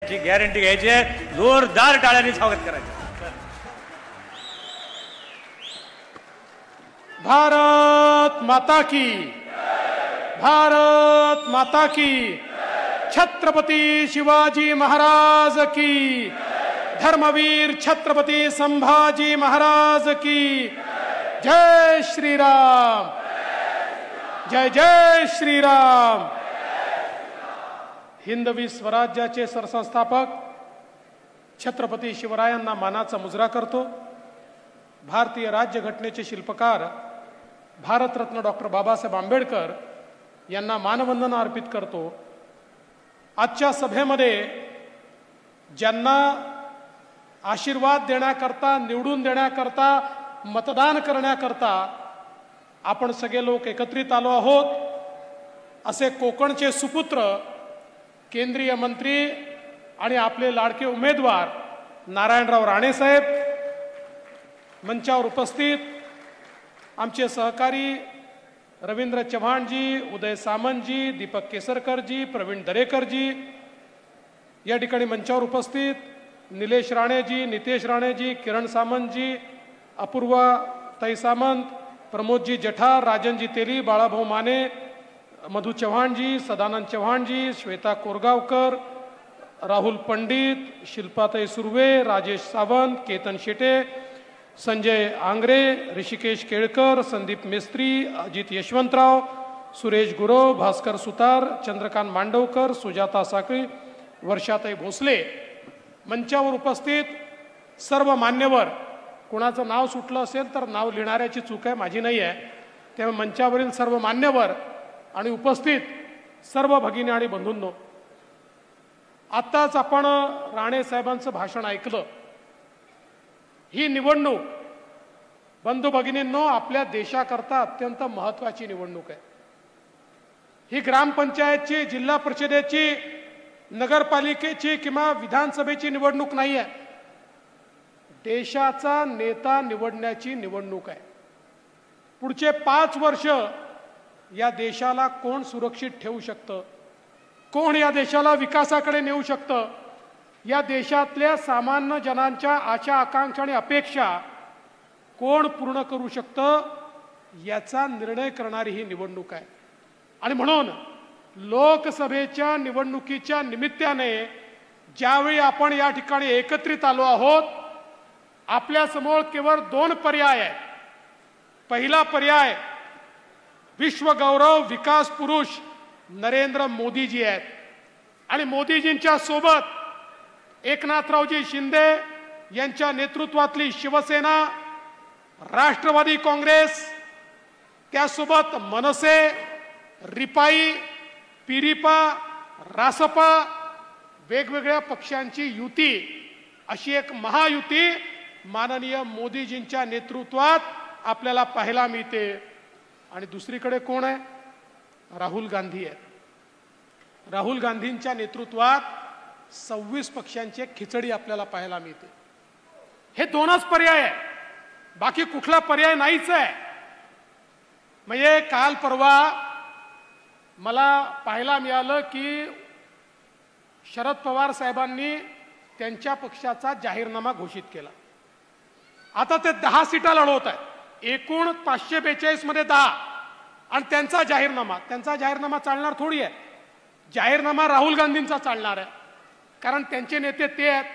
ची गॅरंटी घ्यायची आहे, जोरदार टाळ्यांनी स्वागत करायचं। भारत माता की, भारत माता की, छत्रपती शिवाजी महाराज की, धर्मवीर छत्रपती संभाजी महाराज की, जय श्रीराम, जय जय श्रीराम। हिंदवी स्वराज्याचे सरसंस्थापक छत्रपती शिवरायांना मानाचा मुजरा करतो। भारतीय राज्यघटनेचे शिल्पकार भारतरत्न डॉक्टर बाबासाहेब आंबेडकर यांना मानवंदना अर्पित करतो। आजच्या सभेमध्ये ज्यांना आशीर्वाद देण्याकरता, निवडून देण्याकरता, मतदान करण्याकरता आपण सगळे लोक एकत्रित आलो आहोत, असे कोकणचे सुपुत्र केंद्रीय मंत्री आणि आपले लाडके उमेदवार नारायणराव राणे साहेब, मंचावर उपस्थित आमचे सहकारी रवींद्र चव्हाणजी, उदय सामंतजी, दीपक केसरकरजी, प्रवीण दरेकरजी, या ठिकाणी मंचावर उपस्थित निलेश राणेजी, नितेश राणेजी, किरण सामंतजी, अपूर्वा ताई सामंत, प्रमोदजी जठार, राजनजी तेली, बाळाभाऊ माने, मधु चव्हाणजी, सदानंद चव्हाणजी, श्वेता कोरगावकर, राहुल पंडित, शिल्पाताई सुर्वे, राजेश सावंत, केतन शेटे, संजय आंग्रे, ऋषिकेश केळकर, संदीप मेस्त्री, अजित यशवंतराव, सुरेश गुरव, भास्कर सुतार, चंद्रकांत मांडवकर, सुजाता साखळी, वर्षाताई भोसले, मंचावर उपस्थित सर्व मान्यवर। कोणाचं नाव सुटलं असेल तर नाव लिहिणाऱ्याची चूक आहे, माझी नाही आहे। त्यामुळे मंचावरील सर्व मान्यवर आणि उपस्थित सर्व भगिनी आणि बंधूंनो, आत्ताच आपण राणे साहेबांचं भाषण ऐकलं। ही निवडणूक बंधू भगिनींनो आपल्या देशाकरता अत्यंत महत्त्वाची निवडणूक आहे। ही ग्रामपंचायतची, जिल्हा परिषदेची, नगरपालिकेची किंवा विधानसभेची निवडणूक नाही आहे, देशाचा नेता निवडण्याची निवडणूक आहे। पुढचे 5 वर्ष या देशाला कोण सुरक्षित ठेवू शकतं, कोण या देशाला विकासाकडे नेऊ शकतं, या देशातल्या सामान्य जनांच्या आशा आकांक्षा आणि अपेक्षा कोण पूर्ण करू शकतं, याचा निर्णय करणारी ही निवडणूक आहे। आणि म्हणून लोकसभेच्या निवडणुकीच्या निमित्ताने ज्यावेळी आपण या ठिकाणी एकत्रित आलो आहोत, आपल्यासमोर केवळ 2 पर्याय आहेत। पहिला पर्याय विश्वगौरव विकास पुरुष नरेंद्र मोदीजी आहेत आणि मोदीजींच्या सोबत एकनाथरावजी शिंदे यांच्या नेतृत्वातली शिवसेना, राष्ट्रवादी काँग्रेस, त्यासोबत मनसे, रिपाई, पिरिपा, रासपा, वेगवेगळ्या पक्षांची युती, अशी एक महायुती माननीय मोदीजींच्या नेतृत्वात आपल्याला पाहायला मिळते। आणि दुसरीकडे कोण आहे? राहुल गांधी आहेत। राहुल गांधींच्या नेतृत्वात 26 पक्षांची खिचडी आपल्याला पाहायला मिळते। हे 2च पर्याय आहे, बाकी कुठला पर्याय नाहीच आहे। म्हणजे काल परवा मला पाहायला मिळालं की शरद पवार साहेबांनी त्यांच्या पक्षाचा जाहीरनामा घोषित केला। आता ते 10 सीटा लढवत आहेत, एकूण 542 मध्ये 10, आणि त्यांचा जाहीरनामा चालणार थोडी आहे। जाहीरनामा राहुल गांधींचा चालणार आहे, कारण त्यांचे नेते ते आहेत।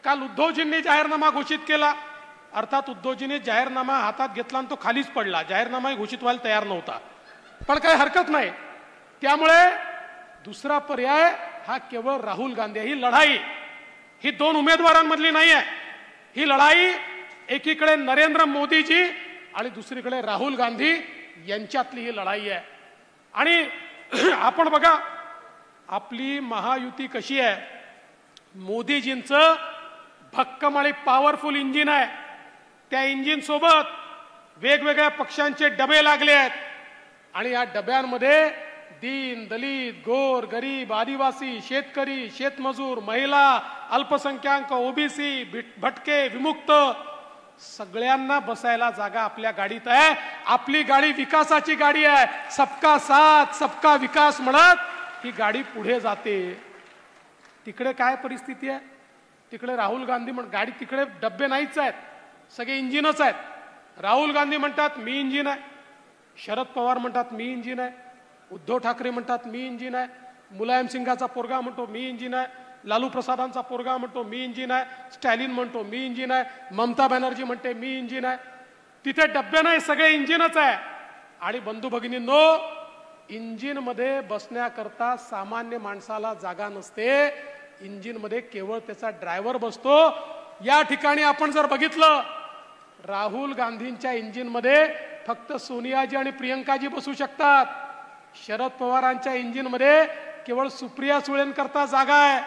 काल उद्धवजींनी जाहीरनामा घोषित केला, अर्थात उद्धवजींनी जाहीरनामा हातात घेतला आणि तो खालीच पडला, जाहीरनामाही घोषित व्हायला तयार नव्हता, पण काही हरकत नाही। त्यामुळे दुसरा पर्याय हा केवळ राहुल गांधी। ही लढाई ही 2 उमेदवारांमधली नाही आहे, ही लढाई एकीकडे नरेंद्र मोदीजी आणि दुसरीकडे राहुल गांधी यांच्यातली ही लढाई आहे। आणि आपण बघा आपली महायुती कशी आहे। मोदीजींचं भक्कम आणि पॉवरफुल इंजिन आहे, त्या इंजिन सोबत वेगवेगळ्या पक्षांचे डबे लागले आहेत आणि या डब्यांमध्ये दीन, दलित, गोर, गरीब, आदिवासी, शेतकरी, शेतमजूर, महिला, अल्पसंख्याक, ओबीसी, भटके, विमुक्त सगळ्यांना बसायला जागा आपल्या गाडीत आहे। आपली गाडी विकासाची गाडी आहे, सबका साथ सबका विकास म्हणत ही गाडी पुढे जाते। तिकडे काय परिस्थिती आहे? तिकडे राहुल गांधी गाडी तिकडे डब्बे नाहीच आहेत, सगळे इंजिनच आहेत. राहुल गांधी म्हणतात मी इंजिन आहे, शरद पवार म्हणतात मी इंजिन आहे, उद्धव ठाकरे म्हणतात मी इंजिन आहे, मुलायम सिंगाचा पोरगा म्हणतो मी इंजिन आहे, लालू प्रसादांचा पोरगा म्हणतो मी इंजिन आहे, स्टॅलिन म्हणतो मी इंजिन आहे, ममता बॅनर्जी म्हणते मी इंजिन आहे. तिथे डब्बे नाही, सगळे इंजिनच आहे. आणि बंधू भगिनींनो, इंजिन मध्ये बसण्याकरता सामान्य माणसाला जागा नसते, इंजिन मध्ये केवळ त्याचा ड्रायव्हर बसतो. या ठिकाणी आपण जर बघितलं, राहुल गांधींच्या इंजिन मध्ये फक्त सोनियाजी आणि प्रियंकाजी बसू शकतात. शरद पवारांच्या इंजिन मध्ये केवळ सुप्रिया सुळेंकरता जागा आहे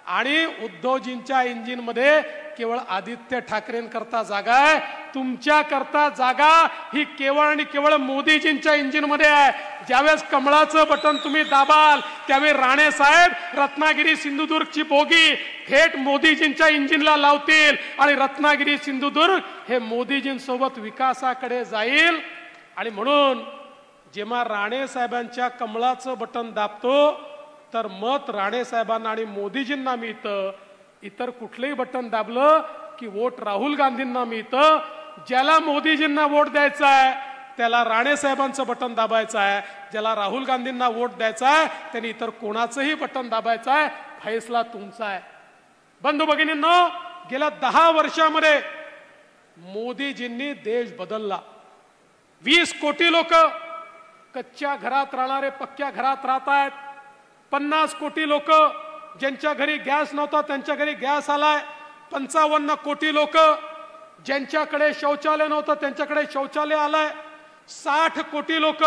आणि उद्धवजींच्या इंजिन मध्ये केवळ आदित्य ठाकरेंकरता जागा आहे. तुमच्या करता जागा ही केवळ आणि केवळ मोदीजींच्या इंजिन मध्ये आहे. ज्यावेळेस कमळाचं बटन तुम्ही दाबाल त्यावेळी राणे साहेब रत्नागिरी सिंधुदुर्गची बोगी थेट मोदीजींच्या इंजिनला लावतील आणि रत्नागिरी सिंधुदुर्ग हे मोदीजींसोबत विकासाकडे जाईल. आणि म्हणून जेव्हा राणे साहेबांच्या कमळाचं बटन दाबतो तर मत राणे साहेबांना आणि मोदीजींना मिळतं. इतर कुठलंही बटन दाबलं की वोट राहुल गांधींना मिळतं. ज्याला मोदीजींना वोट द्यायचा आहे त्याला राणे साहेबांचं बटन दाबायचं आहे, ज्याला राहुल गांधींना वोट द्यायचा आहे त्यांनी इतर कोणाचंही बटन दाबायचं आहे. फैसला तुमचा आहे. बंधू भगिनींनो, गेल्या 10 वर्षामध्ये मोदीजींनी देश बदलला. 20 कोटी लोक कच्च्या घरात राहणारे पक्क्या घरात राहत आहेत. 50 कोटी लोक ज्यांच्या घरी गॅस नव्हता त्यांच्या घरी गॅस आलाय. 55 कोटी लोक ज्यांच्याकडे शौचालय नव्हतं त्यांच्याकडे शौचालय आलंय. 60 कोटी लोक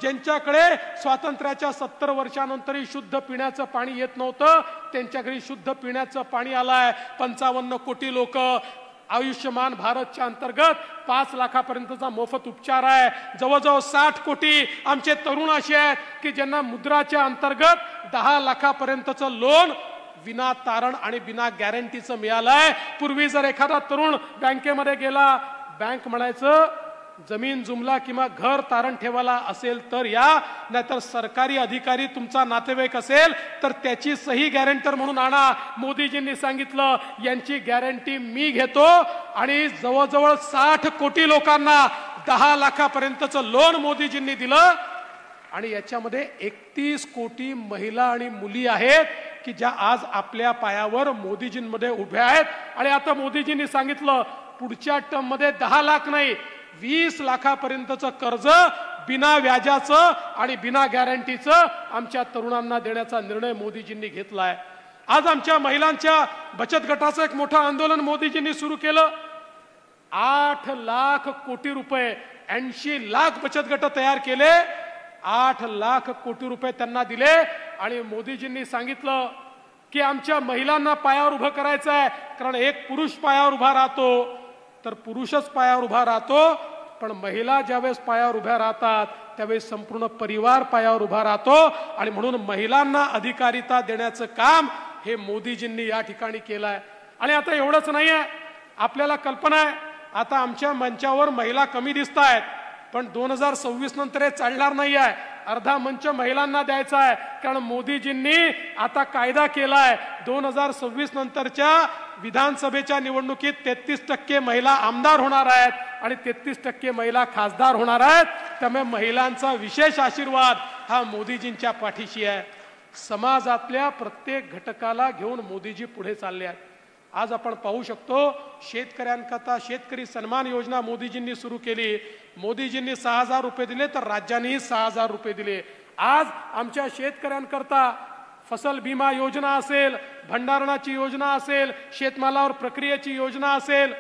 ज्यांच्याकडे स्वातंत्र्याच्या 70 वर्षानंतरही शुद्ध पिण्याचं पाणी येत नव्हतं त्यांच्या घरी शुद्ध पिण्याचं पाणी आलंय. 55 कोटी लोक आयुष्यमान भारतच्या अंतर्गत 5 लाखापर्यंतचा मोफत उपचार आहे. जवळजवळ 60 कोटी आमचे तरुण असे आहेत की ज्यांना मुद्राच्या अंतर्गत 10 लाखापर्यंतचं लोन विना तारण आणि बिना गॅरंटीचं मिळालंय. पूर्वी जर एखादा तरुण बँकेमध्ये गेला, बँक म्हणायचं जमीन जुमला किंवा घर तारण ठेवायला असेल तर या, नाहीतर सरकारी अधिकारी तुमचा नातेवाईक असेल तर त्याची सही गॅरंटर म्हणून आणा. मोदीजींनी सांगितलं यांची गॅरंटी मी घेतो आणि जवळजवळ 60 कोटी लोकांना 10 लाखापर्यंतचं लोन मोदीजींनी दिलं. आणि याच्यामध्ये 31 कोटी महिला आणि मुली आहेत की ज्या आज आपल्या पायावर मोदीजींमध्ये उभ्या आहेत. आणि आता मोदीजींनी सांगितलं पुढच्या टर्म मध्ये 10 लाख नाही 20 लाखापर्यंतचं कर्ज बिना व्याजाचं आणि बिना गॅरंटीचं आमच्या तरुणांना देण्याचा निर्णय मोदीजींनी घेतलाय. आज आमच्या महिलांच्या बचत गटाचं एक मोठं आंदोलन मोदीजींनी सुरू केलं. 8 लाख कोटी रुपये 80 लाख बचत गट तयार केले. 8 लाख कोटी रुपये त्यांना दिले आणि मोदीजींनी सांगितलं की आमच्या महिलांना पायावर उभं करायचं आहे. कारण एक पुरुष पायावर उभा राहतो तर पुरुषच पायावर उभा राहतो, पण महिला ज्यावेळेस पायावर उभ्या राहतात त्यावेळेस संपूर्ण परिवार पायावर उभा राहतो. आणि म्हणून महिलांना अधिकारिता देण्याचं काम हे मोदीजींनी या ठिकाणी केलंय. आणि आता एवढंच नाही आहे, आपल्याला कल्पना आहे आता आमच्या मंचावर महिला कमी दिसत आहेत, पण 2026 नंतर हे चालणार नाही आहे. अर्धा मंच महिलांना द्यायचा आहे, कारण मोदीजींनी आता कायदा केलाय 2026 नंतरच्या विधानसभेच्या निवडणुकीत 33% महिला आमदार होणार आहेत आणि 33% महिला खासदार होणार आहेत. त्यामुळे महिलांचा विशेष आशीर्वाद हा मोदीजींच्या पाठीशी आहे. समाजातल्या प्रत्येक घटकाला घेऊन मोदीजी पुढे चालले आहेत. आज आपण पाहू शकतो शेतकऱ्यांकरता शेतकरी सन्मान योजना मोदीजींनी सुरू केली. मोदीजींनी 6,000 रुपये दिले तर राज्यांनीही 6,000 रुपये दिले. आज आमच्या शेतकऱ्यांकरता फसल बीमा योजना असेल, भंडारणाची योजना असेल, शेतमालावर प्रक्रियेची योजना असेल,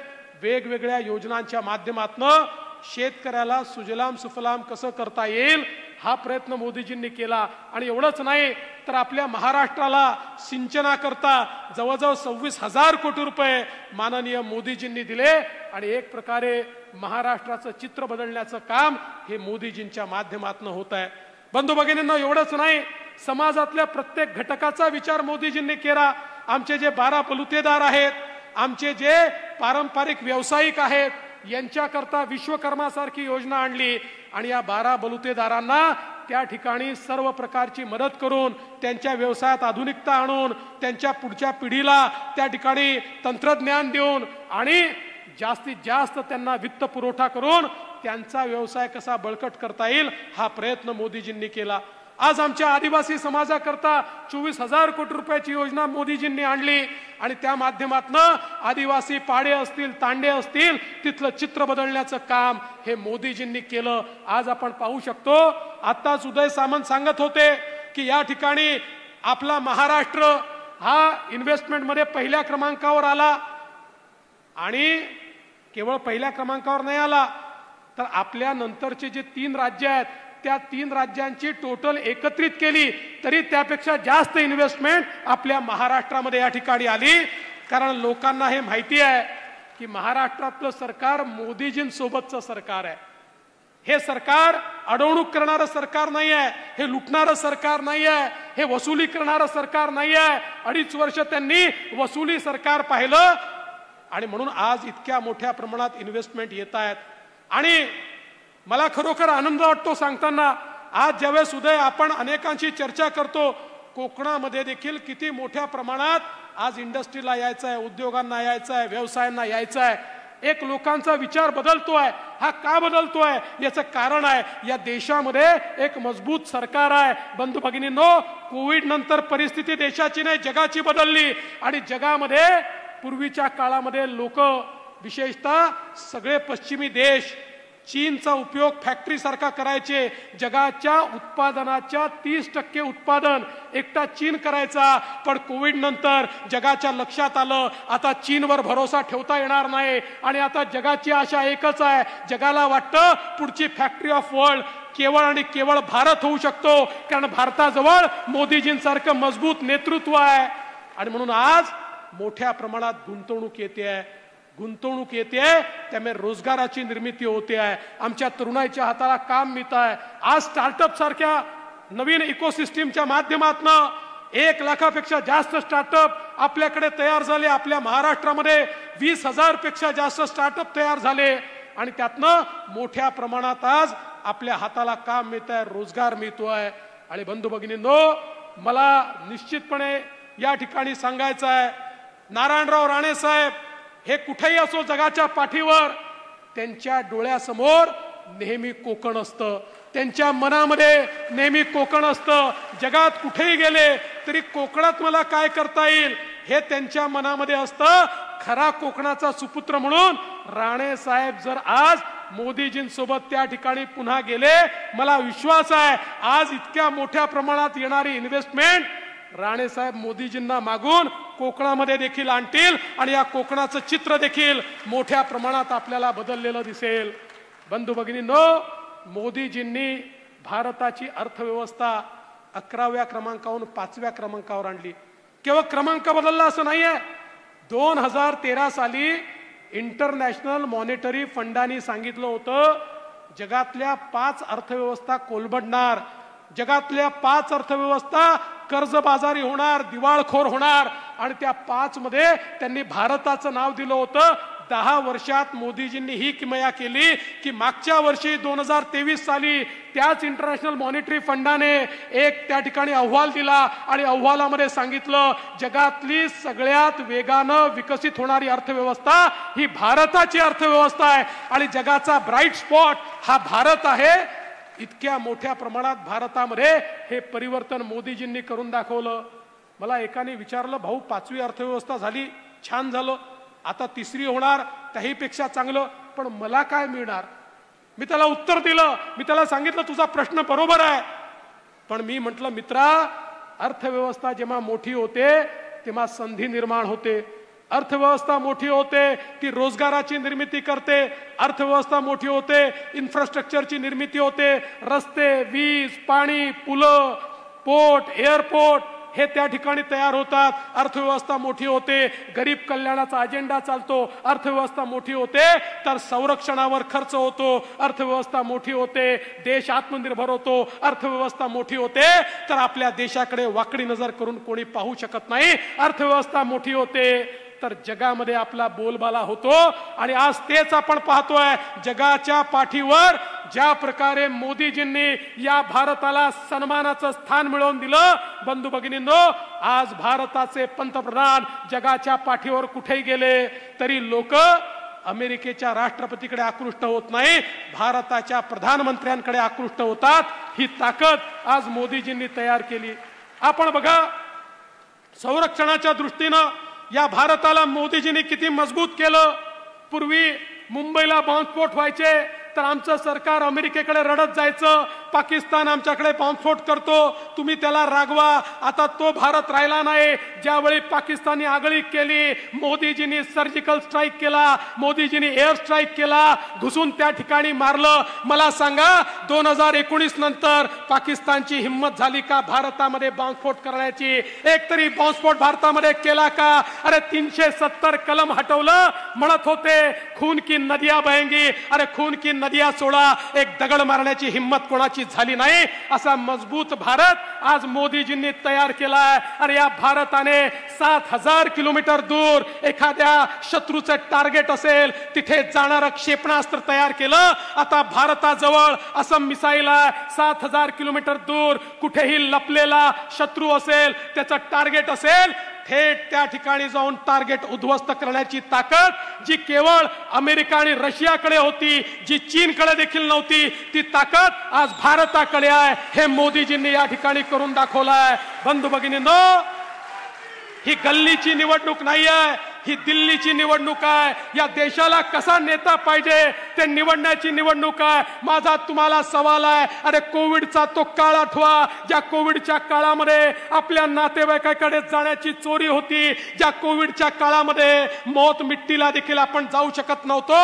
वेगवेगळ्या योजनांच्या माध्यमातून शेतकऱ्याला सुजलाम सुफलाम कसं करता येईल हा प्रयत्न मोदीजींनी केला. आणि एवढंच नाही तर आपल्या महाराष्ट्राला सिंचनाकरता जवळजवळ 26,000 कोटी रुपये माननीय मोदीजींनी दिले. आणि एक प्रकारे महाराष्ट्राचं चित्र बदलण्याचं काम हे मोदीजींच्या माध्यमातून होत आहे. बंधू भगिनींना एवढंच नाही, समाजातल्या प्रत्येक घटकाचा विचार मोदीजींनी केला. आमचे जे 12 बलुतेदार आहेत, आमचे जे पारंपरिक व्यावसायिक आहेत यांच्याकरता विश्वकर्मा सारखी योजना आणली आणि या 12 बलुतेदारांना त्या ठिकाणी सर्व प्रकारची मदत करून त्यांच्या व्यवसायात आधुनिकता आणून त्यांच्या पुढच्या पिढीला त्या ठिकाणी तंत्रज्ञान देऊन आणि जास्तीत जास्त त्यांना वित्त पुरवठा करून त्यांचा व्यवसाय कसा बळकट करता येईल हा प्रयत्न मोदीजींनी केला। आज आमच्या आदिवासी समाजाकरता 24,000 कोटी रुपयाची योजना मोदीजींनी आणली आणि त्या माध्यमातून आदिवासी पाडे असतील तांडे असतील तिथलं चित्र बदलण्याचं काम हे मोदीजींनी केलं। आज आपण पाहू शकतो, आताच उदय सामंत सांगत होते की या ठिकाणी आपला महाराष्ट्र हा इन्व्हेस्टमेंट मध्ये पहिल्या क्रमांकावर आला आणि केवळ पहिल्या क्रमांकावर नाही आला तर आपल्या नंतरचे जे 3 राज्य आहेत त्या 3 राज्यांची टोटल एकत्रित केली तरी त्यापेक्षा जास्त इन्व्हेस्टमेंट आपल्या महाराष्ट्रामध्ये या ठिकाणी आली। कारण लोकांना हे माहिती आहे की महाराष्ट्रातलं सरकार मोदीजींसोबतचं सरकार आहे। हे सरकार अडवणूक करणारं सरकार नाही आहे, हे लुटणारं सरकार नाही आहे, हे वसुली करणारं सरकार नाही आहे। 2.5 वर्ष त्यांनी वसुली सरकार पाहिलं आणि म्हणून आज इतक्या मोठ्या प्रमाणात इन्व्हेस्टमेंट येत आहेत। आणि मला खरोखर आनंद वाटतो सांगताना, आज ज्यावेळेस उदय आपण अनेकांशी चर्चा करतो, कोकणामध्ये देखील किती मोठ्या प्रमाणात आज इंडस्ट्रीला यायचं आहे, उद्योगांना यायचं आहे, व्यवसायांना यायचं आहे। एक लोकांचा विचार बदलतोय। हा का बदलतोय याचं कारण आहे या देशामध्ये एक मजबूत सरकार आहे। बंधू भगिनींनो, कोविड नंतर परिस्थिती देशाची नाही जगाची बदलली आणि जगामध्ये पूर्वीच्या काळामध्ये लोक विशेषतः सगळे पश्चिमी देश चीनचा उपयोग फॅक्टरी सारखा करायचे। जगाच्या उत्पादनाच्या 30% उत्पादन एकटा चीन करायचा, पण कोविड नंतर जगाच्या लक्षात आलं आता चीनवर भरोसा ठेवता येणार नाही आणि आता जगाची आशा एकच आहे, जगाला वाटतं पुढची फॅक्टरी ऑफ वर्ल्ड केवळ आणि केवळ भारत होऊ शकतो, कारण भारताजवळ मोदीजींसारखं मजबूत नेतृत्व आहे। आणि म्हणून आज मोठ्या प्रमाणात गुंतवणूक येते त्यामुळे रोजगाराची निर्मिती होते आहे, आमच्या तरुणाईच्या हाताला काम मिळत आहे। आज स्टार्टअप सारख्या नवीन इकोसिस्टीमच्या माध्यमातून 1 लाखापेक्षा जास्त स्टार्टअप आपल्याकडे तयार झाले। आपल्या महाराष्ट्रामध्ये 20,000 पेक्षा जास्त स्टार्टअप तयार झाले आणि त्यातनं मोठ्या प्रमाणात आज आपल्या हाताला काम मिळत आहे, रोजगार मिळतोय। आणि बंधू भगिनींनो, मला निश्चितपणे या ठिकाणी सांगायचं आहे, नारायणराव राणे साहेब हे कुठेही असो जगाच्या पाठीवर, त्यांच्या डोळ्यासमोर नेहमी कोकण असतं, त्यांच्या मनामध्ये नेहमी कोकण असतं। जगात कुठेही गेले तरी कोकणात मला काय करता येईल हे त्यांच्या मनामध्ये असतं। खरा कोकणाचा सुपुत्र म्हणून राणे साहेब जर आज मोदीजींसोबत त्या ठिकाणी पुन्हा गेले, मला विश्वास आहे आज इतक्या मोठ्या प्रमाणात येणारी इन्व्हेस्टमेंट राणे साहेब मोदीजींना मागून कोकणामध्ये देखील आणतील आणि या कोकणाचं चित्र देखील मोठ्या प्रमाणात आपल्याला बदललेलं दिसेल। बंधू भगिनींनो, मोदीजींनी भारताची अर्थव्यवस्था 11व्या क्रमांकावरून 5व्या क्रमांकावर आणली। केवळ क्रमांक बदलला असं नाहीये। 2013 साली इंटरनॅशनल मॉनिटरी फंडाने सांगितलं होतं जगातल्या 5 अर्थव्यवस्था कोलमडणार, जगातल्या 5 अर्थव्यवस्था कर्जबाजारी होणार, दिवाळखोर होणार आणि त्या 5 मध्ये त्यांनी भारताचं नाव दिलं होतं। 10 वर्षात मोदीजींनी ही किमया केली की मागच्या वर्षी 2023 साली त्याच इंटरनॅशनल मॉनिटरी फंडाने एक त्या ठिकाणी अहवाल दिला आणि अहवालामध्ये सांगितलं जगातली सगळ्यात वेगानं विकसित होणारी अर्थव्यवस्था ही भारताची अर्थव्यवस्था आहे आणि जगाचा ब्राईट स्पॉट हा भारत आहे। इतक्या मोठ्या प्रमाणात भारतामध्ये हे परिवर्तन मोदीजींनी करून दाखवलं। मला एकाने विचारलं, भाऊ 5वी अर्थव्यवस्था झाली, छान झालं, आता 3री होणार, त्याही पेक्षा चांगलं, पण मला काय मिळणार? मी त्याला उत्तर दिलं, मी त्याला सांगितलं तुझा प्रश्न बरोबर आहे, पण मी म्हटलं मित्रा, अर्थव्यवस्था जेव्हा मोठी होते तेव्हा संधी निर्माण होते, अर्थव्यवस्था मोठी होते ती रोजगाराची निर्मिती करते, अर्थव्यवस्था मोठी होते इन्फ्रास्ट्रक्चरची निर्मिती होते, रस्ते, वीज, पाणी, पुलं, पोर्ट, एअरपोर्ट हे त्या ठिकाणी तयार होतात। अर्थव्यवस्था मोठी होते गरीब कल्याणाचा अजेंडा चालतो, अर्थव्यवस्था मोठी होते तर संरक्षणावर खर्च होतो, अर्थव्यवस्था मोठी होते देश आत्मनिर्भर होतो, अर्थव्यवस्था मोठी होते तर आपल्या देशाकडे वाकडी नजर करून कोणी पाहू शकत नाही, अर्थव्यवस्था मोठी होते तर जगामध्ये आपला बोलबाला होतो। आणि आज तेच आपण पाहतोय, जगाच्या पाठीवर ज्या प्रकारे मोदीजींनी या भारताला सन्मानाचं स्थान मिळवून दिलं, बंधू भगिनींनो, आज भारताचे पंतप्रधान जगाच्या पाठीवर कुठेही गेले तरी लोक अमेरिकेच्या राष्ट्रपतीकडे आकृष्ट होत नाही, भारताच्या प्रधानमंत्र्यांकडे आकृष्ट होतात. ही ताकद आज मोदीजींनी तयार केली. आपण बघा, संरक्षणाच्या दृष्टीनं या भारताला मोदीजींनी किती मजबूत केलं. पूर्वी मुंबईला बॉम्बस्फोट व्हायचे तर आमचं सरकार अमेरिकेकडे रडत जायचं, पाकिस्तान आमच्याकडे बॉम्बस्फोट करतो, तुम्ही त्याला रागवा. आता तो भारत राहिला नाही. ज्यावेळी पाकिस्तानी आगळीक केली, मोदीजींनी सर्जिकल स्ट्राईक केला, मोदीजींनी एअर स्ट्राईक केला, घुसून त्या ठिकाणी मारलं. मला सांगा, 2019 नंतर पाकिस्तानची हिंमत झाली का भारतामध्ये बॉम्बस्फोट करण्याची? एक तरी बॉम्बस्फोट भारतामध्ये केला का? अरे 370 कलम हटवलं, म्हणत होते खून की नदियां बहेंगी. अरे खून की नदियां सोडा, एक दगड मारण्याची हिंमत कोणाची झाली नाही. असा मजबूत भारत आज मोदीजींनी तयार केलाय. अरे या भारताने 7000 किलोमीटर दूर एखाद्या शत्रूचं टार्गेट असेल तिथे जाणारं क्षेपणास्त्र तयार केलं. आता भारताजवळ असं मिसाईल आहे, 7000 किलोमीटर दूर कुठेही लपलेला शत्रू असेल, त्याचं टार्गेट असेल, थेट त्या ठिकाणी जाऊन टार्गेट उद्ध्वस्त करण्याची ताकद जी केवळ अमेरिका आणि रशियाकडे होती, जी चीनकडे देखील नव्हती, ती ताकद आज भारताकडे आहे. हे मोदीजींनी या ठिकाणी करून दाखवलाय. बंधू भगिनींनो, ही गल्लीची निवडणूक नाही आहे, ही दिल्लीची निवडणूक आहे. या देशाला कसा नेता पाहिजे ते निवडण्याची निवडणूक आहे. माझा तुम्हाला सवाल आहे, अरे कोविडचा तो काळ आठवा, ज्या कोविडच्या काळामध्ये आपल्या नातेवाईकाकडे जाण्याची चोरी होती, ज्या कोविडच्या काळामध्ये मौत मिट्टीला देखील आपण जाऊ शकत नव्हतो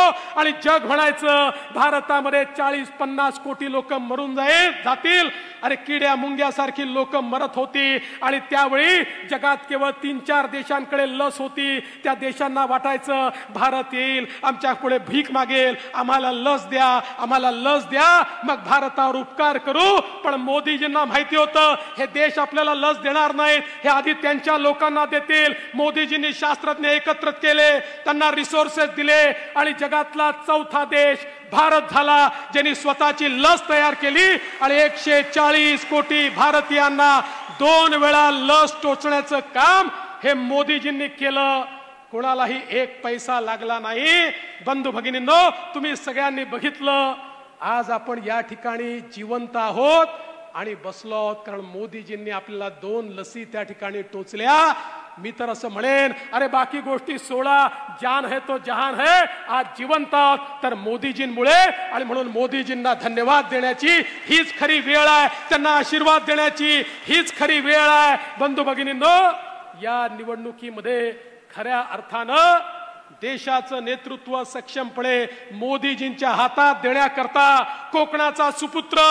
आणि जग म्हणायचं भारतामध्ये 40-50 कोटी लोक मरून जातील. अरे किड्या मुंग्यासारखी लोक मरत होती आणि त्यावेळी जगात केवळ 3-4 देशांकडे लस होती. त्या देशांना वाटायचं भारत येईल, आमच्या पुढे भीक मागेल, आम्हाला लस द्या, आम्हाला लस द्या, मग भारतावर उपकार करू. पण मोदीजींना माहिती होतं हे देश आपल्याला लस देणार नाहीत, हे आधी त्यांच्या लोकांना देतील. मोदीजींनी शास्त्रज्ञ एकत्रित केले, त्यांना रिसोर्सेस दिले आणि जगातला 4था देश भारत झाला ज्यांनी स्वतःची लस तयार केली आणि 140 कोटी भारतीयांना 2 वेळा लस टोचण्याचं काम हे मोदीजींनी केलं. कोणालाही एक पैसा लागला नाही. बंधू भगिनींनो, तुम्ही सगळ्यांनी बघितलं, आज आपण या ठिकाणी जिवंत आहोत आणि बसलो आहोत कारण मोदीजींनी आपल्याला 2 लसी त्या ठिकाणी टोचल्या. मी तर असं म्हणेन, अरे बाकी गोष्टी सोडा, जान है तो जहान है. आज जिवंत आहोत तर मोदीजींमुळे, आणि म्हणून मोदीजींना धन्यवाद देण्याची हीच खरी वेळ आहे, त्यांना आशीर्वाद देण्याची हीच खरी वेळ आहे. बंधू भगिनींनो, या निवडणुकीमध्ये खऱ्या अर्थानं देशाचं नेतृत्व सक्षमपणे मोदीजींच्या हातात देण्याकरता कोकणाचा सुपुत्र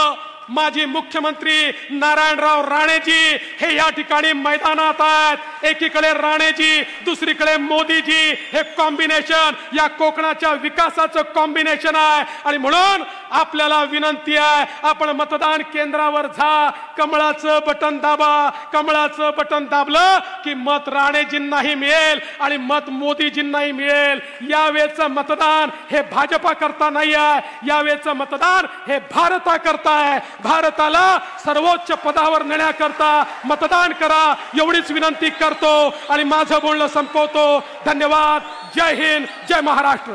माजी मुख्यमंत्री नारायणराव राणेजी हे या ठिकाणी मैदानात आहेत. एकीकडे राणेजी, दुसरीकडे मोदीजी, हे कॉम्बिनेशन या कोकणाच्या विकासाचं कॉम्बिनेशन आहे. आणि म्हणून आपल्याला विनंती आहे, आपण मतदान केंद्रावर जा, कमळाचं बटन दाबा. कमळाचं बटन दाबलं की मत राणेजींनाही मिळेल आणि मत मोदीजींनाही मिळेल. यावेळेचं मतदान हे भाजपा करता नाही आहे, यावेळेचं मतदान हे भारता करता आहे. भारताला सर्वोच्च पदावर नेण्याकरता मतदान करा, एवढीच विनंती करतो आणि माझं बोलणं संपवतो. धन्यवाद. जय हिंद, जय महाराष्ट्र.